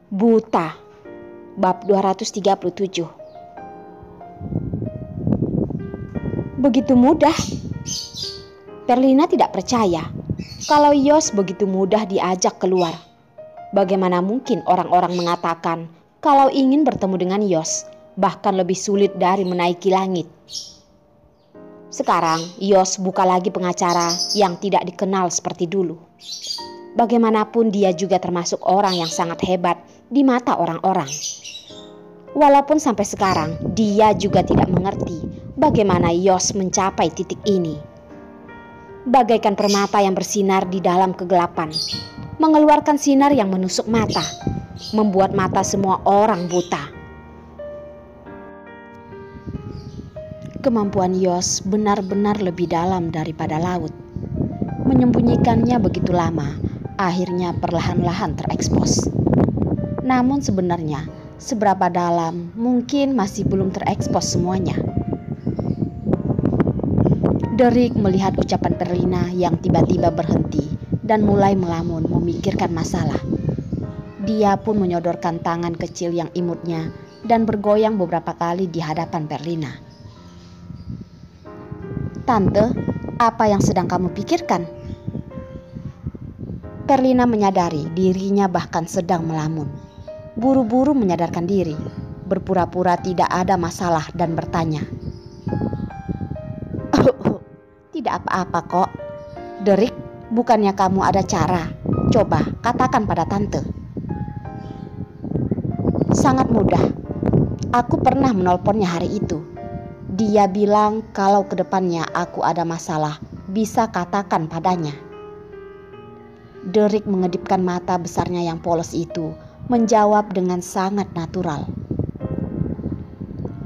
Buta, bab 237. Begitu mudah. Perlina tidak percaya kalau Yos begitu mudah diajak keluar. Bagaimana mungkin orang-orang mengatakan kalau ingin bertemu dengan Yos bahkan lebih sulit dari menaiki langit. Sekarang Yos buka lagi pengacara yang tidak dikenal seperti dulu. Bagaimanapun dia juga termasuk orang yang sangat hebat di mata orang-orang. Walaupun sampai sekarang dia juga tidak mengerti bagaimana Yos mencapai titik ini. Bagaikan permata yang bersinar di dalam kegelapan, mengeluarkan sinar yang menusuk mata, membuat mata semua orang buta. Kemampuan Yos benar-benar lebih dalam daripada laut. Menyembunyikannya begitu lama, akhirnya perlahan-lahan terekspos. Namun sebenarnya, seberapa dalam mungkin masih belum terekspos semuanya. Derek melihat ucapan Perlina yang tiba-tiba berhenti dan mulai melamun memikirkan masalah. Dia pun menyodorkan tangan kecil yang imutnya dan bergoyang beberapa kali di hadapan Perlina. "Tante, apa yang sedang kamu pikirkan?" Perlina menyadari dirinya bahkan sedang melamun. Buru-buru menyadarkan diri, berpura-pura tidak ada masalah dan bertanya, "Tidak apa-apa kok. Derek, bukannya kamu ada cara? Coba katakan pada tante." "Sangat mudah. Aku pernah menelponnya hari itu. Dia bilang kalau kedepannya aku ada masalah, bisa katakan padanya." Derek mengedipkan mata besarnya yang polos itu, menjawab dengan sangat natural.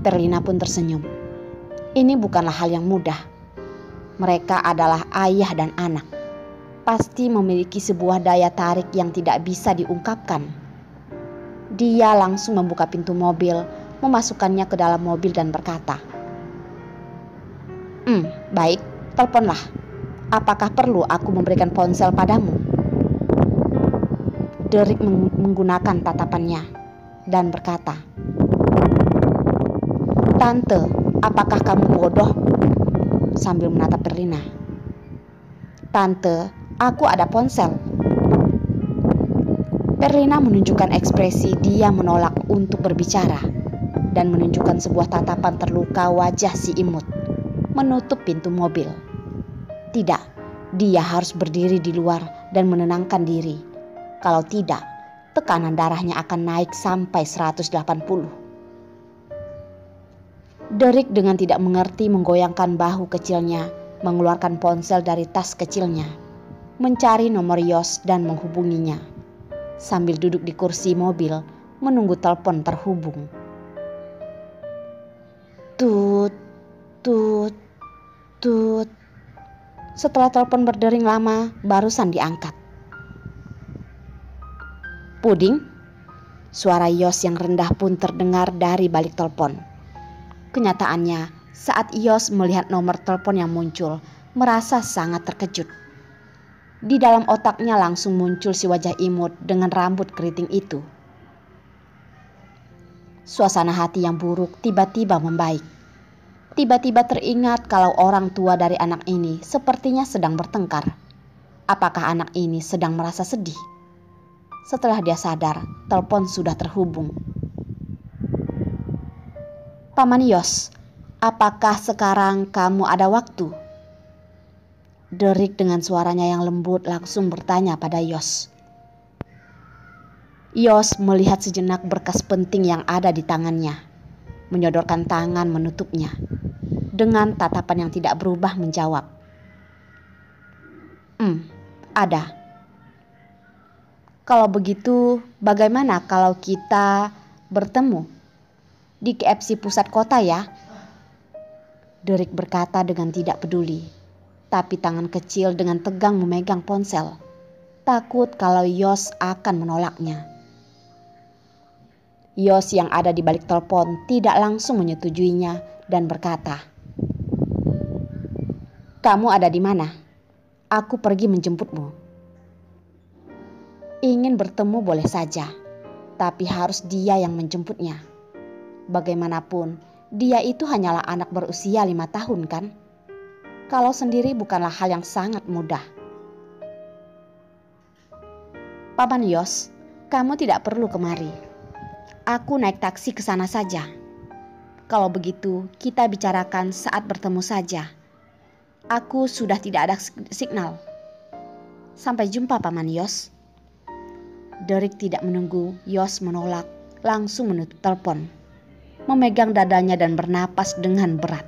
Perlina pun tersenyum. Ini bukanlah hal yang mudah. Mereka adalah ayah dan anak. Pasti memiliki sebuah daya tarik yang tidak bisa diungkapkan. Dia langsung membuka pintu mobil, memasukkannya ke dalam mobil dan berkata, Baik, teleponlah. Apakah perlu aku memberikan ponsel padamu?" Derek menggunakan tatapannya dan berkata, "Tante, apakah kamu bodoh?" sambil menatap Perlina. "Tante, aku ada ponsel." Perlina menunjukkan ekspresi dia menolak untuk berbicara dan menunjukkan sebuah tatapan terluka wajah si imut, menutup pintu mobil. Tidak, dia harus berdiri di luar dan menenangkan diri. Kalau tidak, tekanan darahnya akan naik sampai 180. Derek dengan tidak mengerti menggoyangkan bahu kecilnya, mengeluarkan ponsel dari tas kecilnya, mencari nomor Yos dan menghubunginya. Sambil duduk di kursi mobil, menunggu telepon terhubung. Tut, tut, tut. Setelah telepon berdering lama, barusan diangkat. "Puding?" Suara Yos yang rendah pun terdengar dari balik telepon. Kenyataannya, saat Yos melihat nomor telepon yang muncul, merasa sangat terkejut. Di dalam otaknya langsung muncul si wajah imut dengan rambut keriting itu. Suasana hati yang buruk tiba-tiba membaik. Tiba-tiba teringat kalau orang tua dari anak ini sepertinya sedang bertengkar. Apakah anak ini sedang merasa sedih? Setelah dia sadar, telepon sudah terhubung. "Paman Yos, apakah sekarang kamu ada waktu?" Derek dengan suaranya yang lembut langsung bertanya pada Yos. Yos melihat sejenak berkas penting yang ada di tangannya, menyodorkan tangan menutupnya. Dengan tatapan yang tidak berubah menjawab, Ada." "Kalau begitu, bagaimana kalau kita bertemu di KFC pusat kota ya?" Derek berkata dengan tidak peduli, tapi tangan kecil dengan tegang memegang ponsel, takut kalau Yos akan menolaknya. Yos yang ada di balik telepon tidak langsung menyetujuinya dan berkata, "Kamu ada di mana? Aku pergi menjemputmu." "Ingin bertemu boleh saja. tapi harus dia yang menjemputnya. Bagaimanapun, dia itu hanyalah anak berusia 5 tahun kan? Kalau sendiri bukanlah hal yang sangat mudah. Paman Yos, kamu tidak perlu kemari. Aku naik taksi ke sana saja. Kalau begitu, kita bicarakan saat bertemu saja. Aku sudah tidak ada signal. Sampai jumpa, Paman Yos. Derek tidak menunggu Yos menolak, langsung menutup telepon, memegang dadanya dan bernapas dengan berat.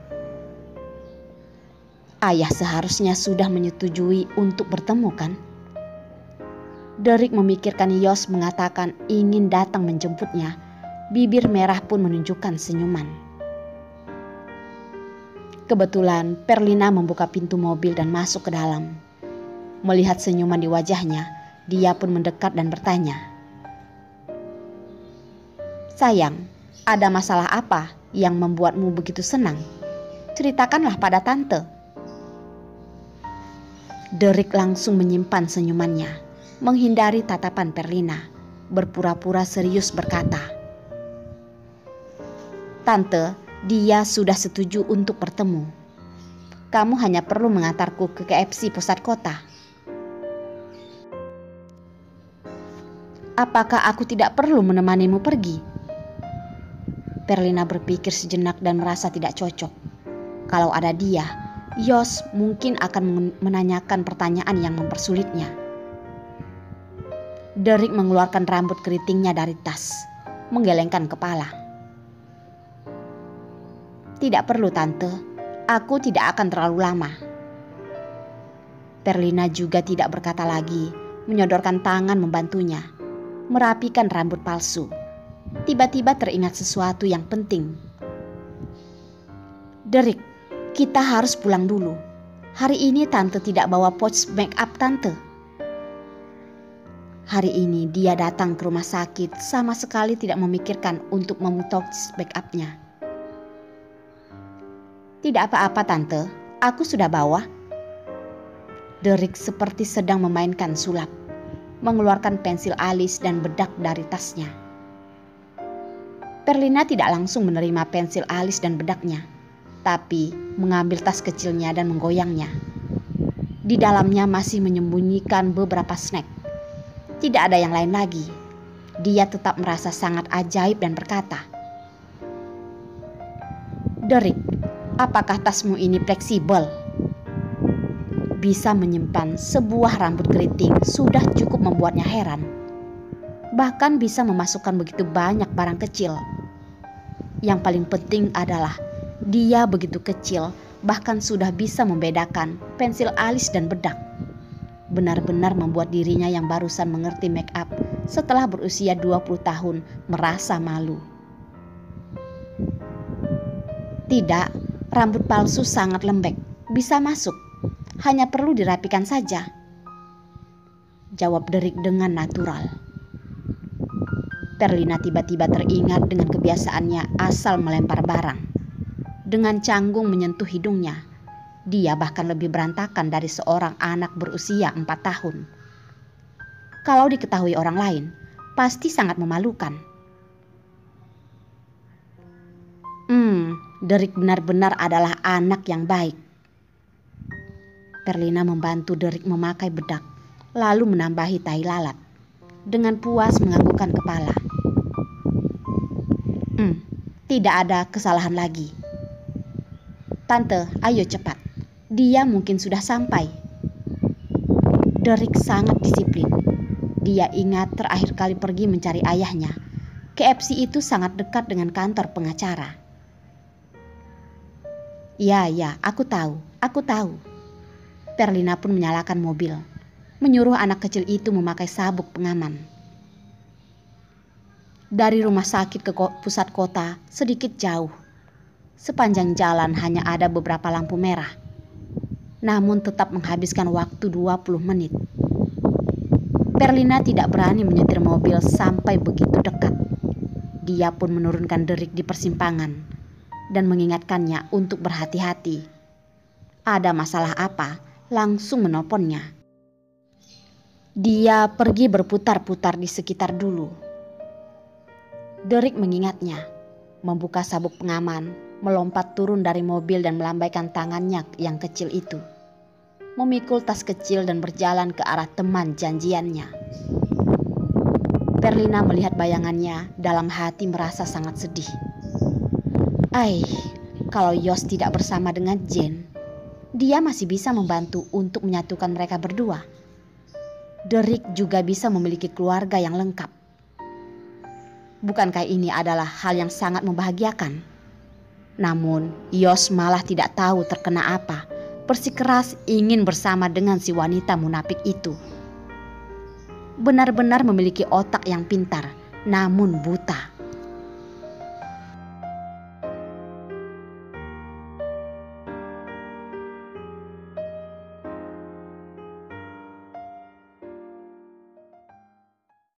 Ayah seharusnya sudah menyetujui untuk bertemu kan? Derek memikirkan Yos mengatakan ingin datang menjemputnya. Bibir merah pun menunjukkan senyuman. Kebetulan Perlina membuka pintu mobil dan masuk ke dalam. Melihat senyuman di wajahnya, dia pun mendekat dan bertanya, "Sayang, ada masalah apa yang membuatmu begitu senang? Ceritakanlah pada tante." Derek langsung menyimpan senyumannya, menghindari tatapan Perlina, berpura-pura serius berkata, "Tante, dia sudah setuju untuk bertemu. Kamu hanya perlu mengantarku ke KFC pusat kota." "Apakah aku tidak perlu menemanimu pergi?" Perlina berpikir sejenak dan merasa tidak cocok. Kalau ada dia, Yos mungkin akan menanyakan pertanyaan yang mempersulitnya. Derek mengeluarkan rambut keritingnya dari tas, menggelengkan kepala. "Tidak perlu, Tante. Aku tidak akan terlalu lama." Perlina juga tidak berkata lagi, menyodorkan tangan membantunya, merapikan rambut palsu. Tiba-tiba teringat sesuatu yang penting. "Derek, kita harus pulang dulu. Hari ini Tante tidak bawa pouch make up Tante." Hari ini dia datang ke rumah sakit sama sekali tidak memikirkan untuk memutous make up-nya. "Tidak apa-apa Tante, aku sudah bawa." Derek seperti sedang memainkan sulap, mengeluarkan pensil alis dan bedak dari tasnya. Perlina tidak langsung menerima pensil alis dan bedaknya, tapi mengambil tas kecilnya dan menggoyangnya. Di dalamnya masih menyembunyikan beberapa snack. Tidak ada yang lain lagi. Dia tetap merasa sangat ajaib dan berkata, "Derek, apakah tasmu ini fleksibel? Bisa menyimpan sebuah rambut keriting sudah cukup membuatnya heran. Bahkan bisa memasukkan begitu banyak barang kecil. Yang paling penting adalah dia begitu kecil, bahkan sudah bisa membedakan pensil alis dan bedak. Benar-benar membuat dirinya yang barusan mengerti make up setelah berusia 20 tahun merasa malu." "Tidak, rambut palsu sangat lembek, bisa masuk. Hanya perlu dirapikan saja," jawab Derek dengan natural. Perlina tiba-tiba teringat dengan kebiasaannya asal melempar barang. Dengan canggung menyentuh hidungnya. Dia bahkan lebih berantakan dari seorang anak berusia 4 tahun. Kalau diketahui orang lain, pasti sangat memalukan. Derek benar-benar adalah anak yang baik. Perlina membantu Derek memakai bedak, lalu menambahi tai lalat. Dengan puas menganggukkan kepala. Tidak ada kesalahan lagi. "Tante, ayo cepat. Dia mungkin sudah sampai." Derek sangat disiplin. Dia ingat terakhir kali pergi mencari ayahnya. KFC itu sangat dekat dengan kantor pengacara. Ya, aku tahu. Perlina pun menyalakan mobil, menyuruh anak kecil itu memakai sabuk pengaman. Dari rumah sakit ke pusat kota sedikit jauh. Sepanjang jalan hanya ada beberapa lampu merah. Namun tetap menghabiskan waktu 20 menit. Perlina tidak berani menyetir mobil sampai begitu dekat. Dia pun menurunkan Derek di persimpangan dan mengingatkannya untuk berhati-hati. Ada masalah apa, langsung menelponnya. Dia pergi berputar-putar di sekitar dulu. Derek mengingatnya, membuka sabuk pengaman, melompat turun dari mobil dan melambaikan tangannya yang kecil itu, memikul tas kecil dan berjalan ke arah teman janjiannya. Perlina melihat bayangannya, dalam hati merasa sangat sedih. Kalau Yos tidak bersama dengan Jane, dia masih bisa membantu untuk menyatukan mereka berdua. Derek juga bisa memiliki keluarga yang lengkap. Bukankah ini adalah hal yang sangat membahagiakan? Namun, Yos malah tidak tahu terkena apa, bersikeras ingin bersama dengan si wanita munafik itu. Benar-benar memiliki otak yang pintar, namun buta.